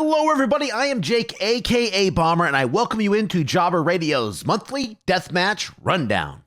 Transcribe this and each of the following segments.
Hello everybody, I am Jake, aka Bomber, and I welcome you into Jobber Radio's monthly Deathmatch Rundown.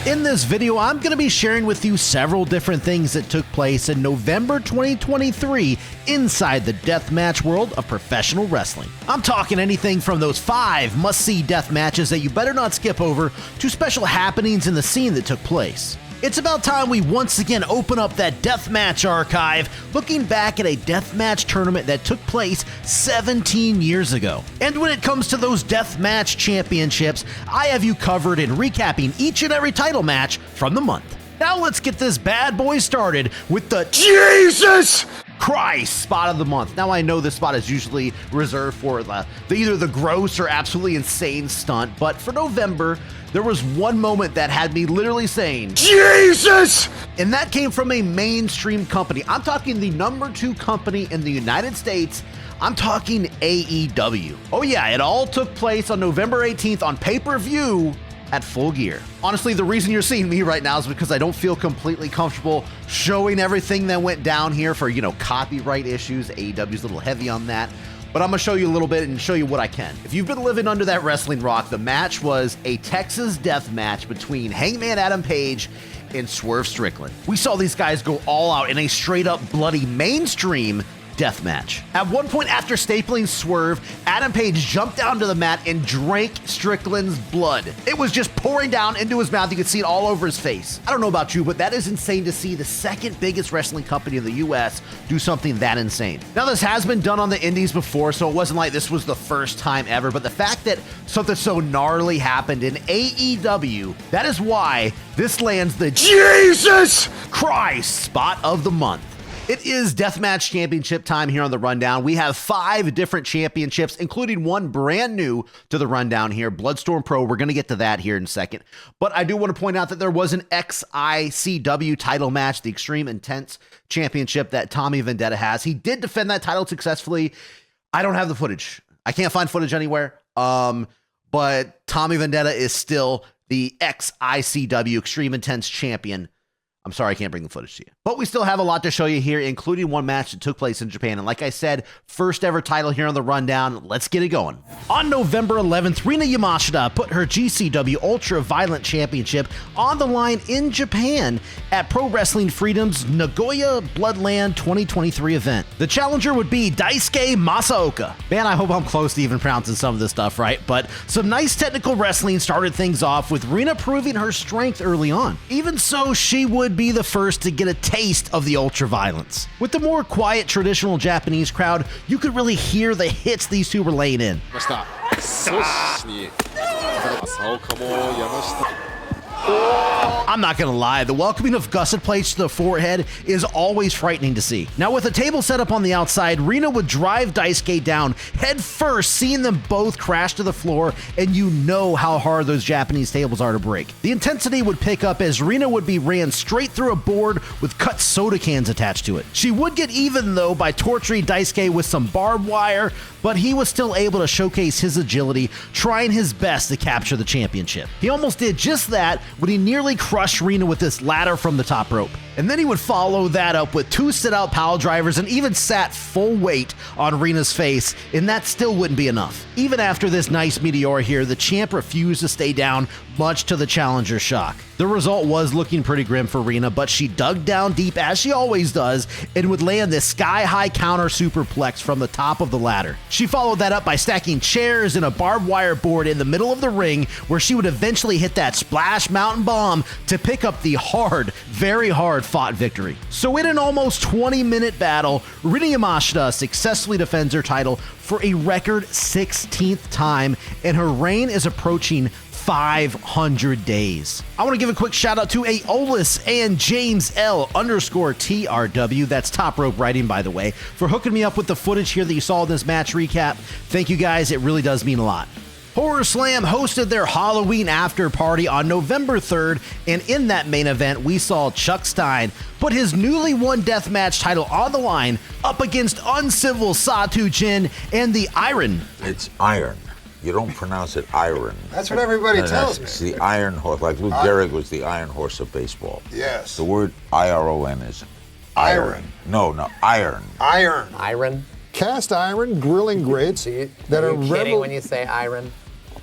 In this video, I'm going to be sharing with you several different things that took place in November 2023 inside the deathmatch world of professional wrestling. I'm talking anything from those 5 must-see death matches that you better not skip over to special happenings in the scene that took place. It's about time we once again open up that Deathmatch Archive, looking back at a deathmatch tournament that took place 17 years ago. And when it comes to those deathmatch championships, I have you covered in recapping each and every title match from the month. Now let's get this bad boy started with the Jesus Christ spot of the month. Now I know this spot is usually reserved for either the gross or absolutely insane stunt, but for November, there was one moment that had me literally saying, Jesus! And that came from a mainstream company. I'm talking the #2 company in the United States. I'm talking AEW. Oh yeah, it all took place on November 18th on pay-per-view at Full Gear. Honestly, the reason you're seeing me right now is because I don't feel completely comfortable showing everything that went down here for, copyright issues. AEW's a little heavy on that. But I'm going to show you a little bit and show you what I can. If you've been living under that wrestling rock, the match was a Texas death match between Hangman Adam Page and Swerve Strickland. We saw these guys go all out in a straight up bloody mainstream death match. At one point after stapling Swerve, Adam Page jumped down to the mat and drank Strickland's blood. It was just pouring down into his mouth. You could see it all over his face. I don't know about you, but that is insane to see the second biggest wrestling company in the US do something that insane. Now, this has been done on the indies before, so it wasn't like this was the first time ever, but the fact that something so gnarly happened in AEW, that is why this lands the Jesus Christ spot of the month. It is Deathmatch Championship time here on the Rundown. We have 5 different championships, including one brand new to the Rundown here, Bloodstorm Pro. We're going to get to that here in a second. But I do want to point out that there was an XICW title match, the Extreme Intense Championship that Tommy Vendetta has. He did defend that title successfully. I don't have the footage. I can't find footage anywhere. But Tommy Vendetta is still the XICW Extreme Intense Champion. I'm sorry I can't bring the footage to you. But we still have a lot to show you here, including one match that took place in Japan. And like I said, first ever title here on the Rundown. Let's get it going. On November 11th, Rina Yamashita put her GCW Ultra Violent Championship on the line in Japan at Pro Wrestling Freedom's Nagoya Bloodland 2023 event. The challenger would be Daisuke Masaoka. Man, I hope I'm close to even pronouncing some of this stuff right. But some nice technical wrestling started things off with Rina proving her strength early on. Even so, she would be the first to get a taste of the ultra violence. With the more quiet traditional Japanese crowd, you could really hear the hits these two were laying in. I'm not gonna lie, the welcoming of gusset plates to the forehead is always frightening to see. Now, with a table set up on the outside, Rina would drive Daisuke down head first, seeing them both crash to the floor, and you know how hard those Japanese tables are to break. The intensity would pick up as Rina would be ran straight through a board with cut soda cans attached to it. She would get even though by torturing Daisuke with some barbed wire, but he was still able to showcase his agility, trying his best to capture the championship. He almost did just that when he nearly crushed Rina with this ladder from the top rope. And then he would follow that up with 2 sit-out pile drivers and even sat full weight on Rina's face, and that still wouldn't be enough. Even after this nice meteor here, the champ refused to stay down, much to the challenger's shock. The result was looking pretty grim for Rina, but she dug down deep as she always does and would land this sky-high counter superplex from the top of the ladder. She followed that up by stacking chairs and a barbed wire board in the middle of the ring, where she would eventually hit that splash mountain bomb to pick up the very hard fought victory. So in an almost 20-minute battle, Rina Yamashita successfully defends her title for a record 16th time, and her reign is approaching 500 days. I want to give a quick shout out to Aeolus and James L_TRW, that's Top Rope Writing, by the way, for hooking me up with the footage here that you saw in this match recap. Thank you guys, it really does mean a lot. Horror Slam hosted their Halloween after party on November 3rd, and in that main event, we saw Chuck Stein put his newly won deathmatch title on the line up against uncivil Satu Jin and the Iron. It's Iron. You don't pronounce it iron. That's what everybody tells me. It's the Iron Horse, like Lou Gehrig was the Iron Horse of baseball. Yes. The word I-R-O-N is Iron. No, iron. Iron. Iron? Cast iron grilling grates that are kidding when you say iron?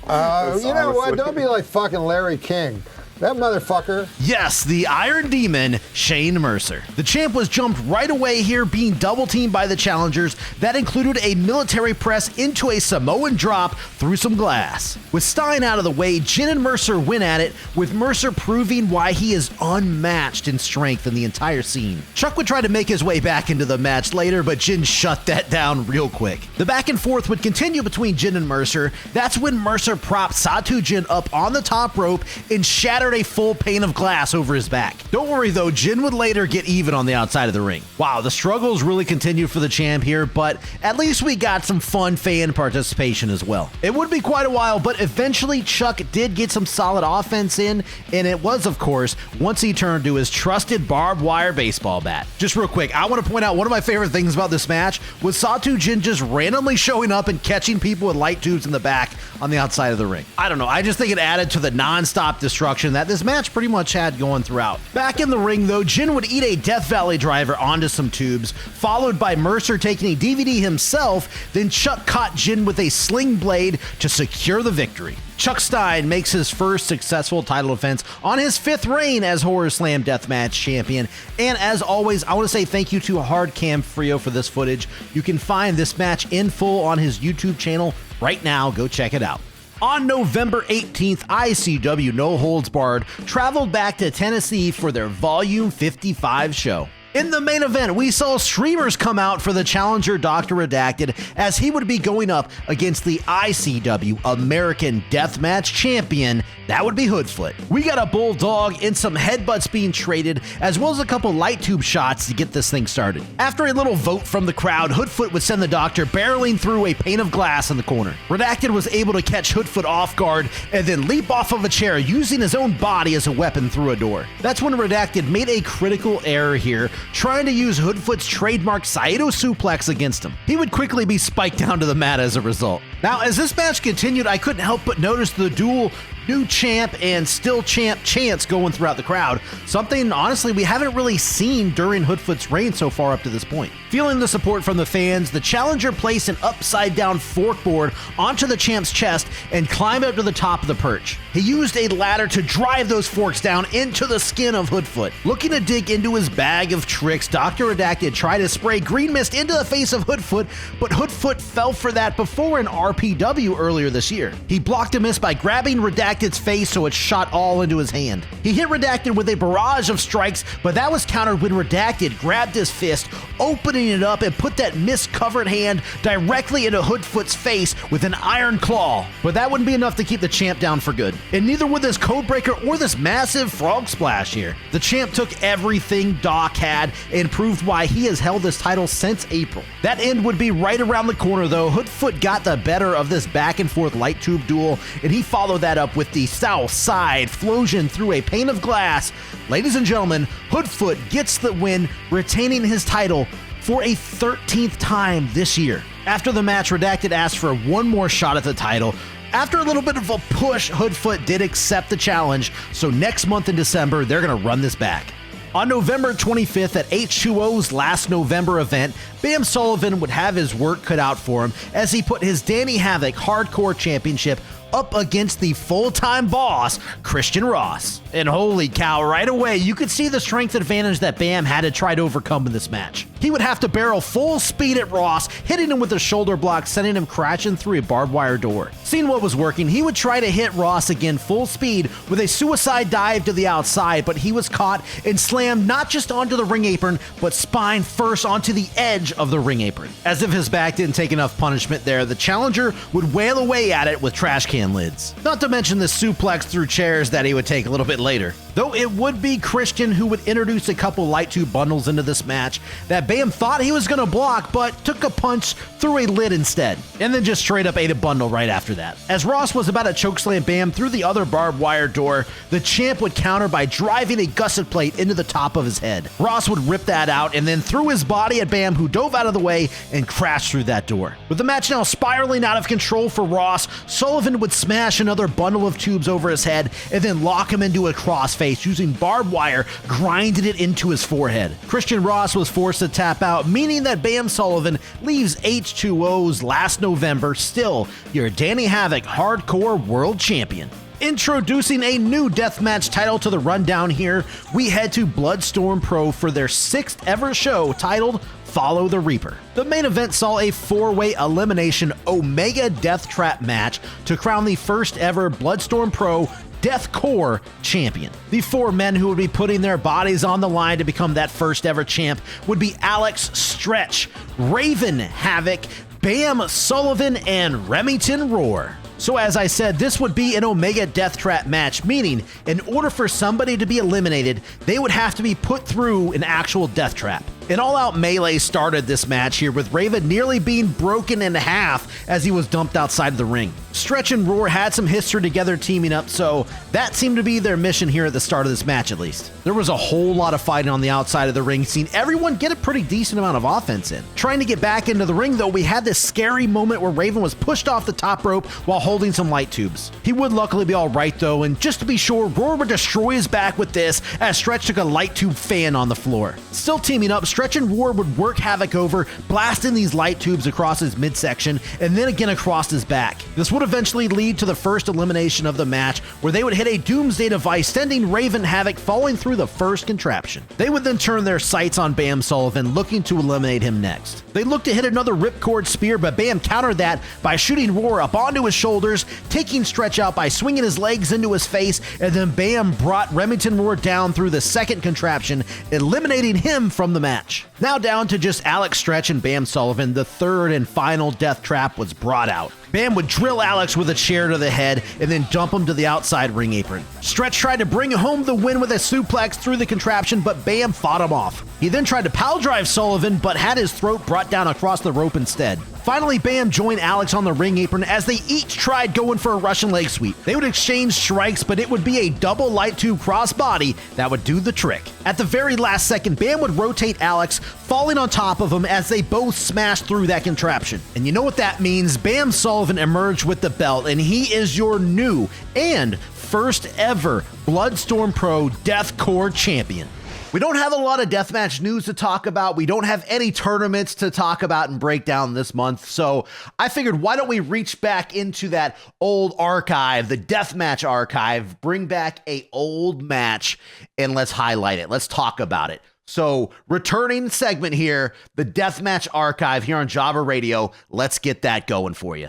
You know what? Don't be like fucking Larry King. That motherfucker. Yes, the Iron Demon, Shane Mercer. The champ was jumped right away here, being double teamed by the challengers. That included a military press into a Samoan drop through some glass. With Stein out of the way, Jin and Mercer win at it, with Mercer proving why he is unmatched in strength in the entire scene. Chuck would try to make his way back into the match later, but Jin shut that down real quick. The back and forth would continue between Jin and Mercer. That's when Mercer propped Satu Jin up on the top rope and shattered a full pane of glass over his back. Don't worry though, Jin would later get even on the outside of the ring. Wow, the struggles really continued for the champ here, but at least we got some fun fan participation as well. It would be quite a while, but eventually Chuck did get some solid offense in, and it was, of course, once he turned to his trusted barbed wire baseball bat. Just real quick, I want to point out one of my favorite things about this match was Satu Jin just randomly showing up and catching people with light tubes in the back on the outside of the ring. I don't know, I just think it added to the non-stop destruction that this match pretty much had going throughout. Back in the ring though, Jin would eat a Death Valley driver onto some tubes, followed by Mercer taking a DVD himself, then Chuck caught Jin with a sling blade to secure the victory. Chuck Stein makes his first successful title defense on his 5th reign as Horror Slam Deathmatch champion. And as always, I want to say thank you to Hard Cam Frio for this footage. You can find this match in full on his YouTube channel right now. Go check it out. On November 18th, ICW No Holds Barred traveled back to Tennessee for their Volume 55 show. In the main event, we saw streamers come out for the challenger Dr. Redacted as he would be going up against the ICW American Deathmatch champion. That would be Hoodfoot. We got a bulldog and some headbutts being traded, as well as a couple light tube shots to get this thing started. After a little vote from the crowd, Hoodfoot would send the doctor barreling through a pane of glass in the corner. Redacted was able to catch Hoodfoot off guard and then leap off of a chair using his own body as a weapon through a door. That's when Redacted made a critical error here, trying to use Hoodfoot's trademark Saito suplex against him. He would quickly be spiked down to the mat as a result. Now, as this match continued, I couldn't help but notice the dual new champ and still champ chants going throughout the crowd, something honestly we haven't really seen during Hoodfoot's reign so far up to this point. Feeling the support from the fans, the challenger placed an upside down fork board onto the champ's chest and climbed up to the top of the perch. He used a ladder to drive those forks down into the skin of Hoodfoot. Looking to dig into his bag of tricks, Dr. Redacted tried to spray green mist into the face of Hoodfoot, but Hoodfoot fell for that before an RPW earlier this year. He blocked a miss by grabbing Redacted's face so it shot all into his hand. He hit Redacted with a barrage of strikes, but that was countered when Redacted grabbed his fist, opening it up and put that mist-covered hand directly into Hoodfoot's face with an iron claw. But that wouldn't be enough to keep the champ down for good. And neither would this codebreaker or this massive frog splash here. The champ took everything Doc had and proved why he has held this title since April. That end would be right around the corner though. Hoodfoot got the better of this back and forth light tube duel, and he followed that up with the south side flosion through a pane of glass. Ladies and gentlemen, Hoodfoot gets the win, retaining his title for a 13th time this year. After the match, Redacted asked for one more shot at the title. After a little bit of a push, Hoodfoot did accept the challenge, so next month in December, they're going to run this back. On November 25th at H2O's last November event, Bam Sullivan would have his work cut out for him as he put his Danny Havoc Hardcore Championship up against the full-time boss, Christian Ross. And holy cow, right away, you could see the strength advantage that Bam had to try to overcome in this match. He would have to barrel full speed at Ross, hitting him with a shoulder block, sending him crashing through a barbed wire door. Seeing what was working, he would try to hit Ross again full speed with a suicide dive to the outside, but he was caught and slammed not just onto the ring apron, but spine first onto the edge of the ring apron. As if his back didn't take enough punishment there, the challenger would wail away at it with trash can lids. Not to mention the suplex through chairs that he would take a little bit later. Though it would be Christian who would introduce a couple light tube bundles into this match that Bam thought he was going to block, but took a punch through a lid instead, and then just straight up ate a bundle right after that. As Ross was about to chokeslam Bam through the other barbed wire door, the champ would counter by driving a gusset plate into the top of his head. Ross would rip that out and then threw his body at Bam, who dove out of the way and crashed through that door. With the match now spiraling out of control for Ross, Sullivan would smash another bundle of tubes over his head and then lock him into a crossface using barbed wire, grinding it into his forehead. Christian Ross was forced to tap out, meaning that Bam Sullivan leaves H2O's last November still your Danny Havoc Hardcore World Champion. Introducing a new deathmatch title to the rundown here, we head to Bloodstorm Pro for their 6th ever show titled Follow the Reaper. The main event saw a 4-way elimination Omega Death Trap match to crown the first ever Bloodstorm Pro Deathcore champion. The 4 men who would be putting their bodies on the line to become that first ever champ would be Alex Stretch, Raven Havoc, Bam Sullivan, and Remington Roar. So as I said, this would be an Omega Death Trap match, meaning in order for somebody to be eliminated, they would have to be put through an actual death trap. An all-out melee started this match here, with Raven nearly being broken in half as he was dumped outside of the ring. Stretch and Roar had some history together teaming up, so that seemed to be their mission here at the start of this match at least. There was a whole lot of fighting on the outside of the ring, seeing everyone get a pretty decent amount of offense in. Trying to get back into the ring though, we had this scary moment where Raven was pushed off the top rope while holding some light tubes. He would luckily be alright though, and just to be sure, Roar would destroy his back with this as Stretch took a light tube fan on the floor. Still teaming up, Stretch and Roar would work Havoc over, blasting these light tubes across his midsection and then again across his back. This would eventually lead to the first elimination of the match, where they would hit a Doomsday device, sending Raven Havoc falling through the first contraption. They would then turn their sights on Bam Sullivan, looking to eliminate him next. They looked to hit another ripcord spear, but Bam countered that by shooting Roar up onto his shoulders, taking Stretch out by swinging his legs into his face, and then Bam brought Remington Roar down through the second contraption, eliminating him from the match. Now down to just Alex Stretch and Bam Sullivan, the third and final death trap was brought out. Bam would drill Alex with a chair to the head and then dump him to the outside ring apron. Stretch tried to bring home the win with a suplex through the contraption, but Bam fought him off. He then tried to pile drive Sullivan, but had his throat brought down across the rope instead. Finally, Bam joined Alex on the ring apron as they each tried going for a Russian leg sweep. They would exchange strikes, but it would be a double light tube cross body that would do the trick. At the very last second, Bam would rotate Alex, falling on top of him as they both smashed through that contraption. And you know what that means? Bam Sullivan emerged with the belt, and he is your new and first ever Bloodstorm Pro Deathcore champion. We don't have a lot of deathmatch news to talk about. We don't have any tournaments to talk about and break down this month. So I figured, why don't we reach back into that old archive, the Deathmatch Archive, bring back a old match, and let's highlight it. Let's talk about it. So returning segment here, the Deathmatch Archive here on Java Radio. Let's get that going for you.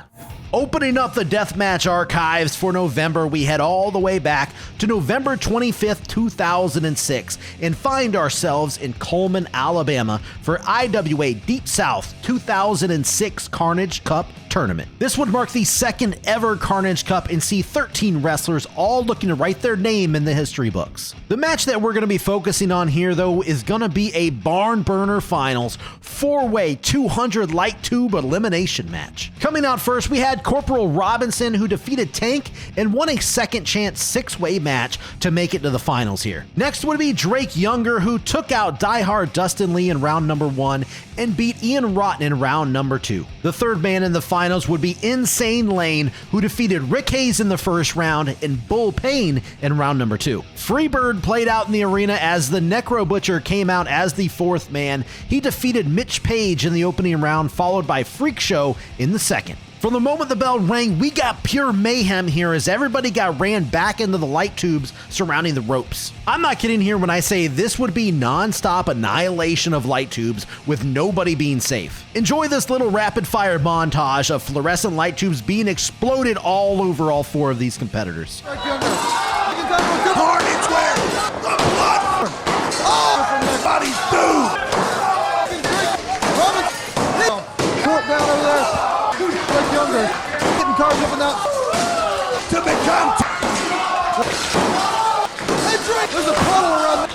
Opening up the Deathmatch Archives for November, we head all the way back to November 25th, 2006, and find ourselves in Coleman, Alabama for IWA Deep South 2006 Carnage Cup Tournament. This would mark the second ever Carnage Cup and see 13 wrestlers all looking to write their name in the history books. The match that we're going to be focusing on here, though, is going to be a barn burner finals 4-way 200 light tube elimination match. Coming out first, we had Corporal Robinson, who defeated Tank and won a second chance 6-way match to make it to the finals here. Next would be Drake Younger, who took out diehard Dustin Lee in round number 1 and beat Ian Rotten in round number 2. The third man in the finals would be Insane Lane, who defeated Rick Hayes in the first round and Bull Payne in round number 2. Freebird played out in the arena as the Necro Butcher came out as the fourth man. He defeated Mitch Page in the opening round, followed by Freak Show in the second. From the moment the bell rang, we got pure mayhem here as everybody got ran back into the light tubes surrounding the ropes. I'm not kidding here when I say this would be non-stop annihilation of light tubes with nobody being safe. Enjoy this little rapid-fire montage of fluorescent light tubes being exploded all over all 4 of these competitors. Carnage where the blood bodies do. Short down over there. Drake Younger getting carved up in that. To become. And There's a puddle around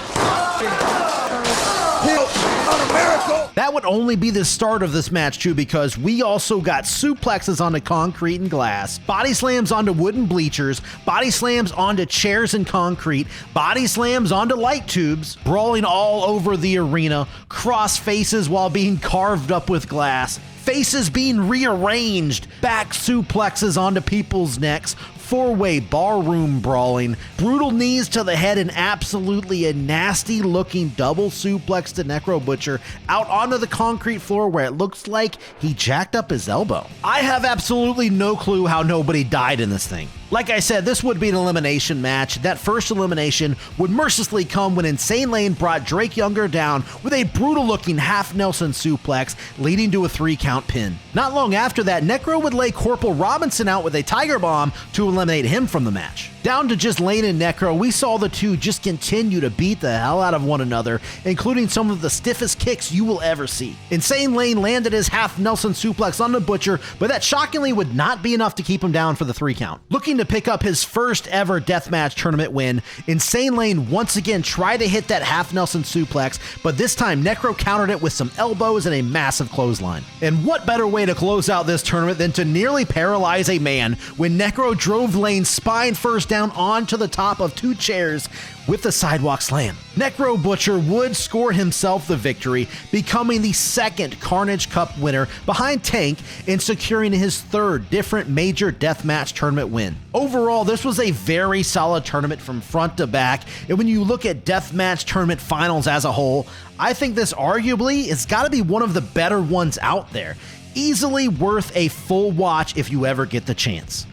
on a miracle. That would only be the start of this match too, because we also got suplexes onto concrete and glass, body slams onto wooden bleachers, body slams onto chairs and concrete, body slams onto light tubes, brawling all over the arena, cross faces while being carved up with glass, faces being rearranged, back suplexes onto people's necks, four-way barroom brawling, brutal knees to the head, and absolutely a nasty looking double suplex to Necro Butcher out onto the concrete floor where it looks like he jacked up his elbow. I have absolutely no clue how nobody died in this thing. Like I said, this would be an elimination match. That first elimination would mercilessly come when Insane Lane brought Drake Younger down with a brutal-looking half Nelson suplex, leading to a 3-count pin. Not long after that, Necro would lay Corporal Robinson out with a Tiger Bomb to eliminate him from the match. Down to just Lane and Necro, we saw the two just continue to beat the hell out of one another, including some of the stiffest kicks you will ever see. Insane Lane landed his half Nelson suplex on the Butcher, but that shockingly would not be enough to keep him down for the 3-count. Looking to pick up his first ever deathmatch tournament win, Insane Lane once again tried to hit that half Nelson suplex, but this time Necro countered it with some elbows and a massive clothesline. And what better way to close out this tournament than to nearly paralyze a man when Necro drove Lane's spine first down onto the top of 2 chairs with the sidewalk slam. Necro Butcher would score himself the victory, becoming the second Carnage Cup winner behind Tank and securing his third different major deathmatch tournament win. Overall, this was a very solid tournament from front to back, and when you look at deathmatch tournament finals as a whole, I think this arguably has got to be one of the better ones out there. Easily worth a full watch if you ever get the chance.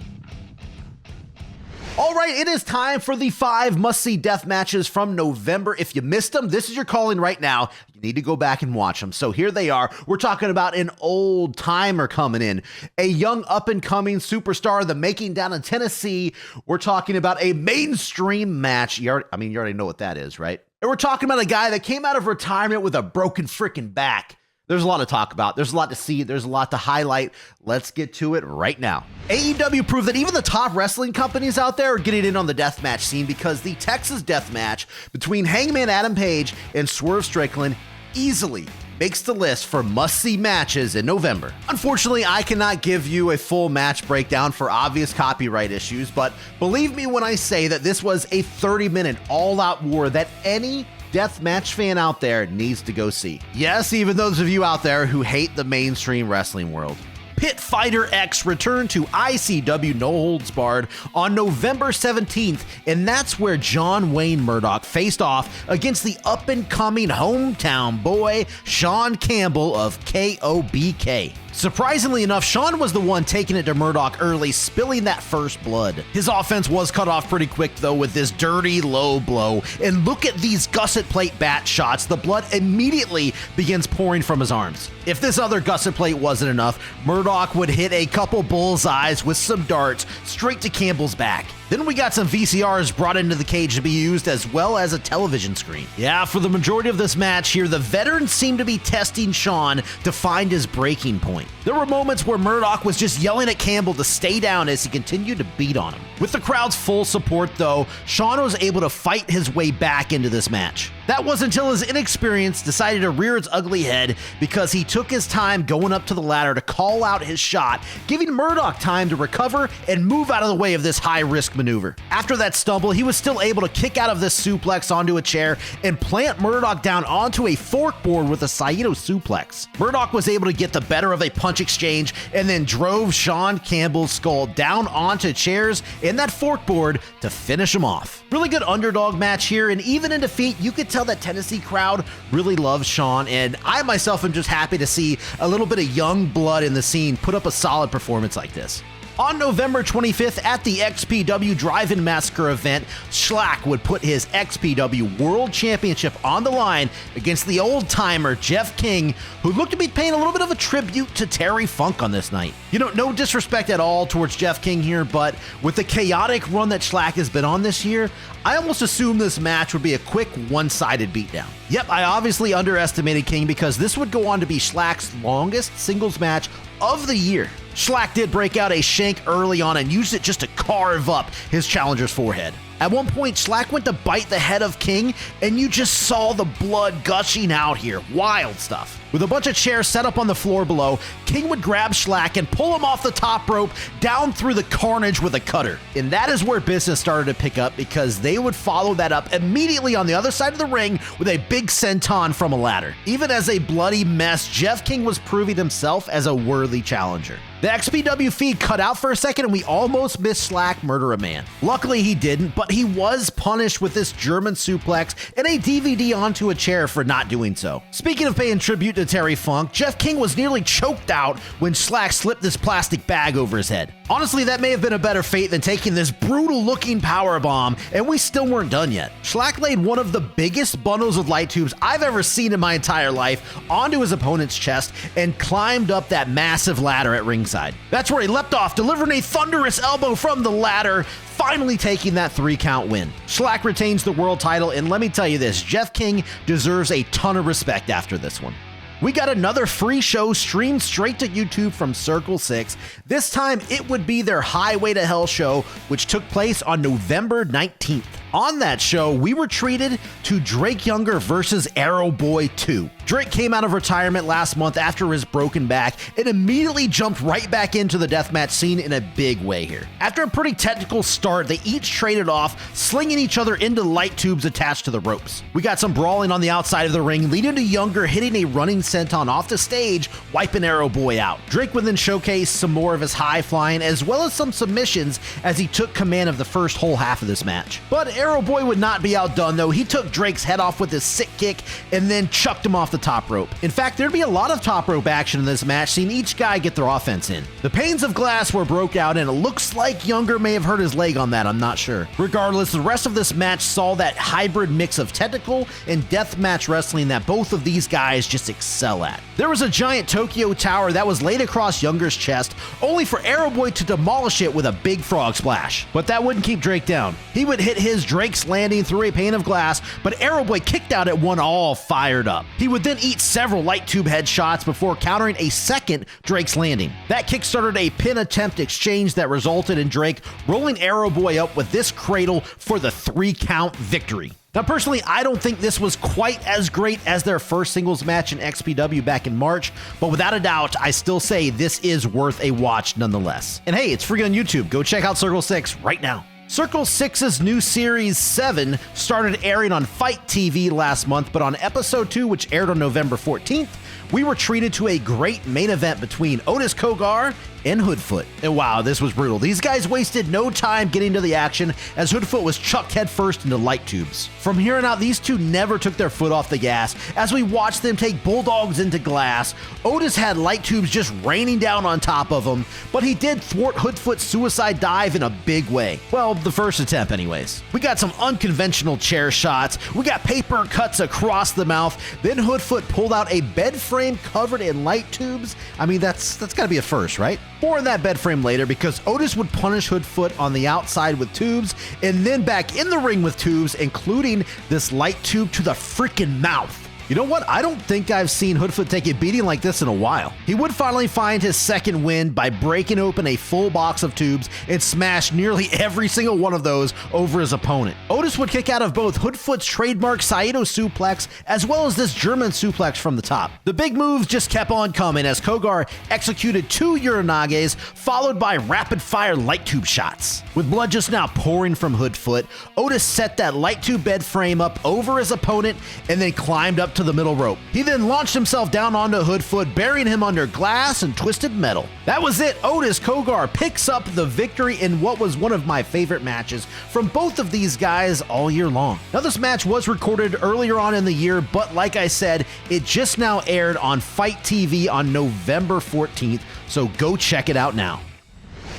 All right, it is time for the 5 must-see death matches from November. If you missed them, this is your calling right now. You need to go back and watch them. So here they are. We're talking about an old timer coming in, a young up-and-coming superstar in the making down in Tennessee. We're talking about a mainstream match. You already know what that is, right? And we're talking about a guy that came out of retirement with a broken freaking back. There's a lot to talk about. There's a lot to see. There's a lot to highlight. Let's get to it right now. AEW proved that even the top wrestling companies out there are getting in on the deathmatch scene, because the Texas death match between Hangman Adam Page and Swerve Strickland easily makes the list for must-see matches in November. Unfortunately, I cannot give you a full match breakdown for obvious copyright issues, but believe me when I say that this was a 30-minute all-out war that any deathmatch fan out there needs to go see. Yes, even those of you out there who hate the mainstream wrestling world. Pit Fighter X returned to ICW No Holds Barred on November 17th, and that's where John Wayne Murdoch faced off against the up-and-coming hometown boy, Sean Campbell of KOBK. Surprisingly enough, Sean was the one taking it to Murdoch early, spilling that first blood. His offense was cut off pretty quick though with this dirty low blow, and look at these gusset plate bat shots. The blood immediately begins pouring from his arms. If this other gusset plate wasn't enough, Murdoch would hit a couple bullseyes with some darts straight to Campbell's back. Then we got some VCRs brought into the cage to be used, as well as a television screen. Yeah, for the majority of this match here, the veterans seemed to be testing Sean to find his breaking point. There were moments where Murdoch was just yelling at Campbell to stay down as he continued to beat on him. With the crowd's full support though, Sean was able to fight his way back into this match. That was until his inexperience decided to rear its ugly head, because he took his time going up to the ladder to call out his shot, giving Murdoch time to recover and move out of the way of this high-risk maneuver. After that stumble, he was still able to kick out of this suplex onto a chair and plant Murdoch down onto a forkboard with a Saito suplex. Murdoch was able to get the better of a punch exchange and then drove Sean Campbell's skull down onto chairs and that forkboard to finish him off. Really good underdog match here, and even in defeat, you could tell that Tennessee crowd really loves Sean, and I myself am just happy to see a little bit of young blood in the scene put up a solid performance like this. On November 25th at the XPW Drive-In Massacre event, Schlack would put his XPW World Championship on the line against the old-timer Jeff King, who looked to be paying a little bit of a tribute to Terry Funk on this night. You know, no disrespect at all towards Jeff King here, but with the chaotic run that Schlack has been on this year, I almost assumed this match would be a quick one-sided beatdown. Yep, I obviously underestimated King, because this would go on to be Schlack's longest singles match of the year. Schlack did break out a shank early on and used it just to carve up his challenger's forehead. At one point, Schlack went to bite the head of King, and you just saw the blood gushing out here. Wild stuff. With a bunch of chairs set up on the floor below, King would grab Schlack and pull him off the top rope down through the carnage with a cutter. And that is where business started to pick up, because they would follow that up immediately on the other side of the ring with a big senton from a ladder. Even as a bloody mess, Jeff King was proving himself as a worthy challenger. The XPW feed cut out for a second and we almost missed Schlack murder a man. Luckily he didn't, but he was punished with this German suplex and a DVD onto a chair for not doing so. Speaking of paying tribute to Terry Funk, Jeff King was nearly choked out when Schlack slipped this plastic bag over his head. Honestly, that may have been a better fate than taking this brutal looking power bomb, and we still weren't done yet. Schlack laid one of the biggest bundles of light tubes I've ever seen in my entire life onto his opponent's chest and climbed up that massive ladder at ringside. That's where he leapt off, delivering a thunderous elbow from the ladder, finally taking that 3-count win. Schlack retains the world title, and let me tell you this, Jeff King deserves a ton of respect after this one. We got another free show streamed straight to YouTube from Circle 6. This time, it would be their Highway to Hell show, which took place on November 19th. On that show, we were treated to Drake Younger versus Arrow Boy 2. Drake came out of retirement last month after his broken back and immediately jumped right back into the deathmatch scene in a big way here. After a pretty technical start, they each traded off, slinging each other into light tubes attached to the ropes. We got some brawling on the outside of the ring, leading to Younger hitting a running senton off the stage, wiping Arrow Boy out. Drake would then showcase some more of his high flying as well as some submissions as he took command of the first whole half of this match. But Arrow Boy would not be outdone though. He took Drake's head off with his sick kick and then chucked him off the top rope. In fact, there'd be a lot of top rope action in this match, seeing each guy get their offense in. The panes of glass were broke out and it looks like Younger may have hurt his leg on that, I'm not sure. Regardless, the rest of this match saw that hybrid mix of technical and deathmatch wrestling that both of these guys just excel at. There was a giant Tokyo tower that was laid across Younger's chest, only for Arrow Boy to demolish it with a big frog splash. But that wouldn't keep Drake down. He would hit his Drake's landing through a pane of glass, but Arrow Boy kicked out at one all fired up. He would then eat several light tube headshots before countering a second Drake's landing. That kickstarted a pin attempt exchange that resulted in Drake rolling Arrow Boy up with this cradle for the 3-count victory. Now, personally, I don't think this was quite as great as their first singles match in XPW back in March, but without a doubt, I still say this is worth a watch nonetheless. And hey, it's free on YouTube. Go check out Circle 6 right now. Circle 6's new Series 7 started airing on Fight TV last month, but on episode 2, which aired on November 14th, we were treated to a great main event between Otis Kogar and Hoodfoot. And wow, this was brutal. These guys wasted no time getting to the action as Hoodfoot was chucked headfirst into light tubes. From here on out, these two never took their foot off the gas as we watched them take bulldogs into glass. Otis had light tubes just raining down on top of him, but he did thwart Hoodfoot's suicide dive in a big way. Well, the first attempt anyways. We got some unconventional chair shots. We got paper cuts across the mouth. Then Hoodfoot pulled out a bed frame covered in light tubes. I mean, that's gotta be a first, right? More on that bed frame later, because Otis would punish Hoodfoot on the outside with tubes and then back in the ring with tubes, including this light tube to the freaking mouth. You know what? I don't think I've seen Hoodfoot take a beating like this in a while. He would finally find his second win by breaking open a full box of tubes and smash nearly every single one of those over his opponent. Otis would kick out of both Hoodfoot's trademark Saito suplex as well as this German suplex from the top. The big moves just kept on coming as Kogar executed 2 Uranages followed by rapid fire light tube shots. With blood just now pouring from Hoodfoot, Otis set that light tube bed frame up over his opponent and then climbed up to the middle rope. He then launched himself down onto Hoodfoot, burying him under glass and twisted metal. That was it. Otis Kogar picks up the victory in what was one of my favorite matches from both of these guys all year long. Now, this match was recorded earlier on in the year, but like I said, it just now aired on Fight TV on November 14th, so go check it out now.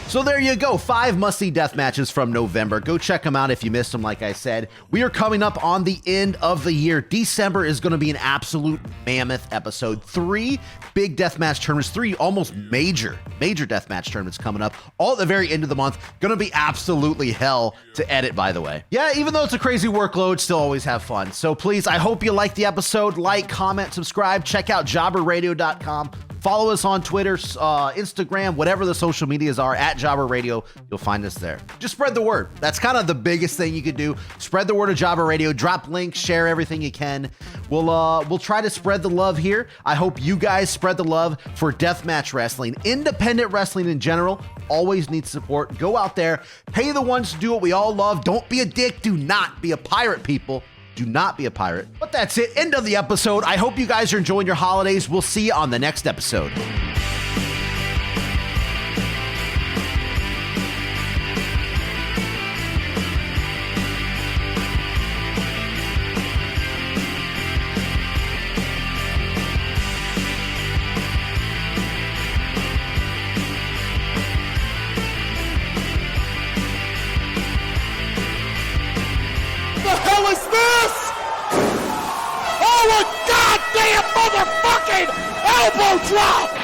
So there you go, 5 must-see death matches from November. Go check them out if you missed them, like I said. We are coming up on the end of the year. December is going to be an absolute mammoth episode. 3 big deathmatch tournaments, 3 almost major deathmatch tournaments coming up, all at the very end of the month. Going to be absolutely hell to edit, by the way. Yeah, even though it's a crazy workload, still always have fun. So please, I hope you liked the episode. Like, comment, subscribe. Check out jobberradio.com. Follow us on Twitter, Instagram, whatever the social medias are, at Jobber Radio. You'll find us there. Just spread the word. That's kind of the biggest thing you could do. Spread the word of Jobber Radio. Drop links, share everything you can. We'll try to spread the love here. I hope you guys spread the love for deathmatch wrestling. Independent wrestling in general always needs support. Go out there, pay the ones to do what we all love. Don't be a dick. Do not be a pirate, people. Do not be a pirate. But that's it. End of the episode. I hope you guys are enjoying your holidays. We'll see you on the next episode. What is this? Oh, a goddamn motherfucking elbow drop!